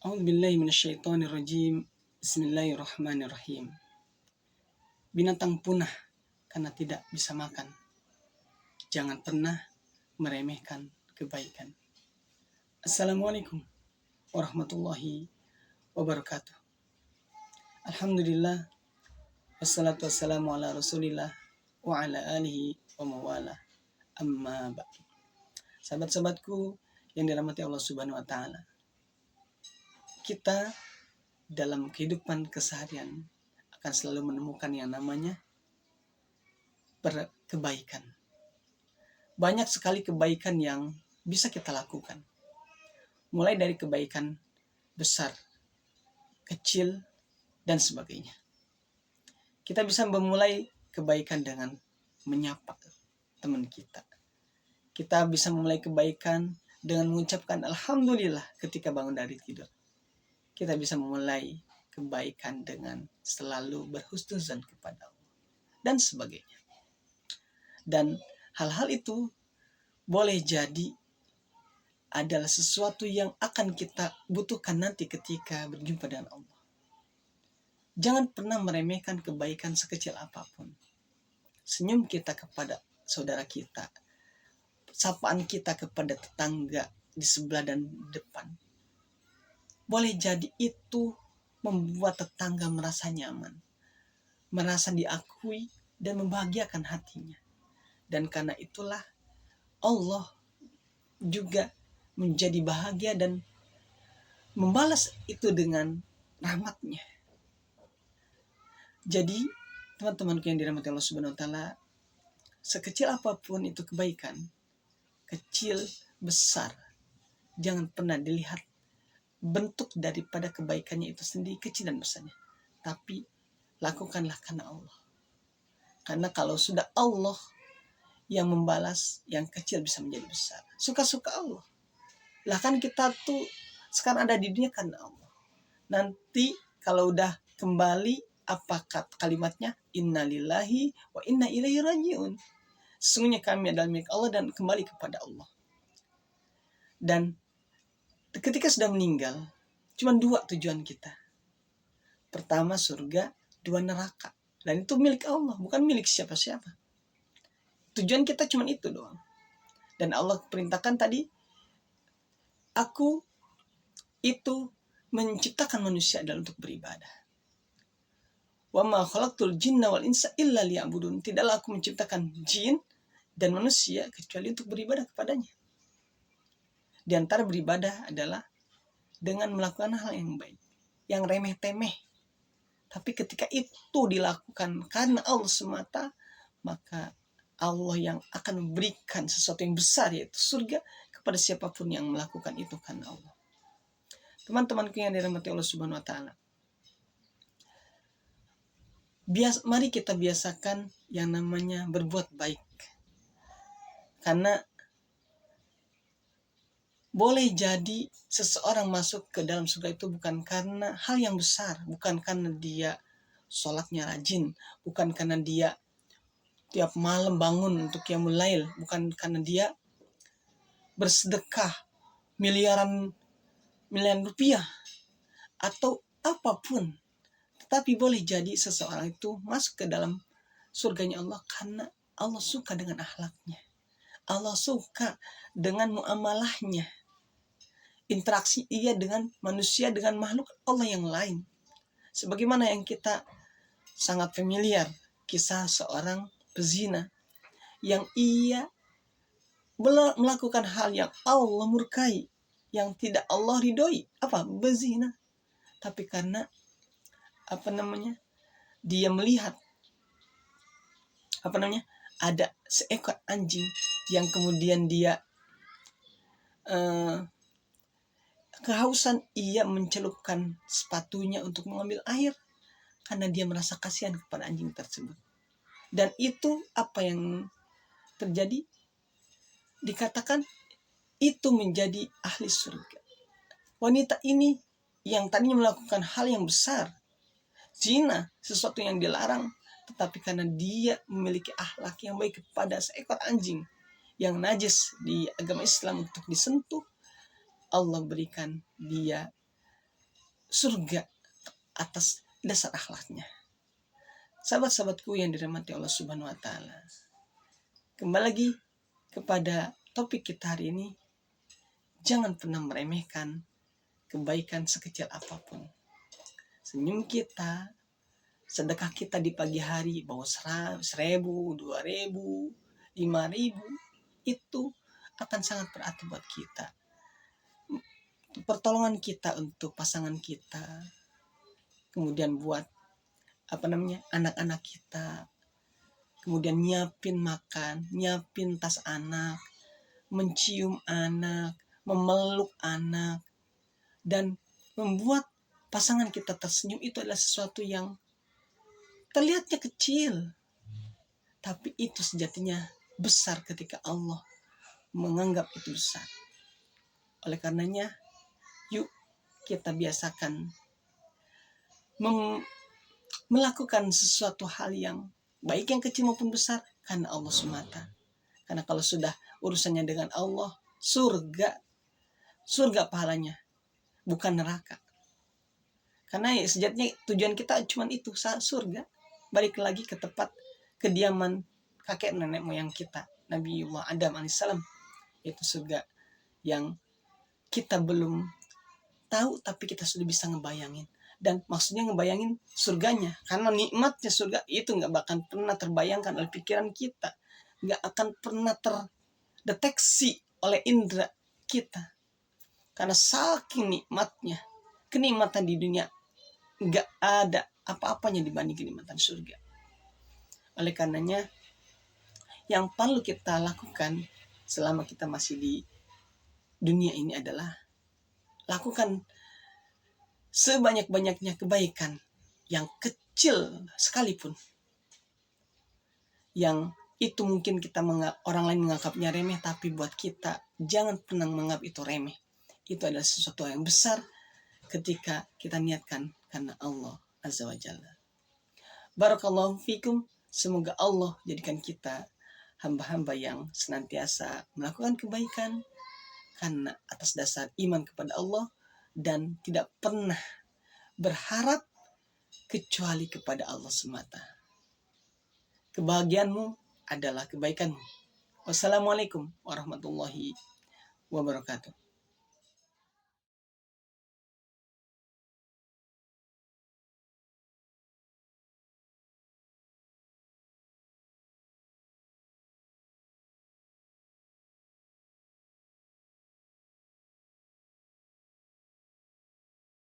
A'udzubillahi minasyaitonirrajim. Bismillahirrahmanirrahim. Binatang punah karena tidak bisa makan. Jangan pernah meremehkan kebaikan. Assalamualaikum warahmatullahi wabarakatuh. Alhamdulillah, wassalatu wassalamu ala rasulillah wa ala alihi wa mawala, amma ba'du. Sahabat-sahabatku yang dirahmati Allah Subhanahu wa taala, kita dalam kehidupan keseharian akan selalu menemukan yang namanya kebaikan. Banyak sekali kebaikan yang bisa kita lakukan. Mulai dari kebaikan besar, kecil, dan sebagainya. Kita bisa memulai kebaikan dengan menyapa teman kita. Kita bisa memulai kebaikan dengan mengucapkan Alhamdulillah ketika bangun dari tidur. Kita bisa memulai kebaikan dengan selalu berhusnuzan kepada Allah dan sebagainya. Dan hal-hal itu boleh jadi adalah sesuatu yang akan kita butuhkan nanti ketika berjumpa dengan Allah. Jangan pernah meremehkan kebaikan sekecil apapun. Senyum kita kepada saudara kita, sapaan kita kepada tetangga di sebelah dan depan, boleh jadi itu membuat tetangga merasa nyaman, merasa diakui dan membahagiakan hatinya. Dan karena itulah Allah juga menjadi bahagia dan membalas itu dengan rahmatnya. Jadi teman-temanku yang dirahmati Allah Subhanahu wa taala, sekecil apapun itu kebaikan, kecil, besar, jangan pernah dilihat bentuk daripada kebaikannya itu sendiri kecil dan besarnya. Tapi lakukanlah karena Allah. Karena kalau sudah Allah yang membalas, yang kecil bisa menjadi besar. Suka-suka Allah. Lah kan kita tuh sekarang ada di dunia karena Allah. Nanti kalau udah kembali, apa kalimatnya? Innalillahi wa inna ilaihi rajiun. Sesungguhnya kami adalah milik Allah dan kembali kepada Allah. Dan ketika sudah meninggal, cuma dua tujuan kita. Pertama surga, dua neraka. Dan itu milik Allah, bukan milik siapa-siapa. Tujuan kita cuma itu doang. Dan Allah perintahkan tadi, aku itu menciptakan manusia adalah untuk beribadah. Wa ma khalaqtul jinna wal insa illa liya'budun. Tidaklah aku menciptakan jin dan manusia kecuali untuk beribadah kepadanya. Di antara beribadah adalah dengan melakukan hal yang baik, yang remeh-temeh. Tapi ketika itu dilakukan karena Allah semata, maka Allah yang akan memberikan sesuatu yang besar, yaitu surga, kepada siapapun yang melakukan itu karena Allah. Teman-temanku yang dirahmati Allah Subhanahu wa taala, mari kita biasakan yang namanya berbuat baik. Karena boleh jadi seseorang masuk ke dalam surga itu bukan karena hal yang besar, bukan karena dia sholatnya rajin, bukan karena dia tiap malam bangun untuk qiyamul lail, bukan karena dia bersedekah miliaran rupiah atau apapun. Tetapi boleh jadi seseorang itu masuk ke dalam surganya Allah karena Allah suka dengan akhlaknya. Allah suka dengan muamalahnya. Interaksi ia dengan manusia, dengan makhluk Allah yang lain. Sebagaimana yang kita sangat familiar, kisah seorang pezina yang ia melakukan hal yang Allah murkai, yang tidak Allah ridhoi, berzina. Tapi karena dia melihat ada seekor anjing yang kemudian dia kehausan, ia mencelupkan sepatunya untuk mengambil air karena dia merasa kasihan kepada anjing tersebut. Dan itu apa yang terjadi? Dikatakan itu menjadi ahli surga. Wanita ini yang tadinya melakukan hal yang besar, zina, sesuatu yang dilarang, tetapi karena dia memiliki akhlak yang baik kepada seekor anjing yang najis di agama Islam untuk disentuh, Allah berikan dia surga atas dasar akhlaknya. Sahabat-sahabatku yang dirahmati Allah Subhanahu wa taala. Kembali lagi kepada topik kita hari ini. Jangan pernah meremehkan kebaikan sekecil apapun. Senyum kita, sedekah kita di pagi hari, bawa 1.000, 2.000, 5.000, itu akan sangat berarti buat kita. Pertolongan kita untuk pasangan kita, kemudian buat anak-anak kita, kemudian nyiapin makan, nyiapin tas anak, mencium anak, memeluk anak, dan membuat pasangan kita tersenyum, itu adalah sesuatu yang terlihatnya kecil, tapi itu sejatinya besar ketika Allah menganggap itu besar. Oleh karenanya, yuk kita biasakan melakukan sesuatu hal yang baik yang kecil maupun besar karena Allah semata. Karena kalau sudah urusannya dengan Allah, surga pahalanya, bukan neraka. Karena sejatinya tujuan kita cuma itu, surga. Balik lagi ke tempat kediaman kakek nenek moyang kita, Nabiullah Adam alaihissalam. Itu surga yang kita belum tahu, tapi kita sudah bisa ngebayangin. Dan maksudnya ngebayangin surganya, karena nikmatnya surga itu nggak bakal pernah terbayangkan oleh pikiran kita, nggak akan pernah terdeteksi oleh indera kita, karena saking nikmatnya. Kenikmatan di dunia nggak ada apa-apanya dibanding kenikmatan surga. Oleh karenanya, yang perlu kita lakukan selama kita masih di dunia ini adalah lakukan sebanyak-banyaknya kebaikan yang kecil sekalipun, yang itu mungkin orang lain menganggapnya remeh, tapi buat kita jangan pernah menganggap itu remeh. Itu adalah sesuatu yang besar ketika kita niatkan karena Allah Azza wa Jalla. Barakallahu fikum. Semoga Allah jadikan kita hamba-hamba yang senantiasa melakukan kebaikan karena atas dasar iman kepada Allah dan tidak pernah berharap kecuali kepada Allah semata. Kebahagiaanmu adalah kebaikanmu. Wassalamualaikum warahmatullahi wabarakatuh.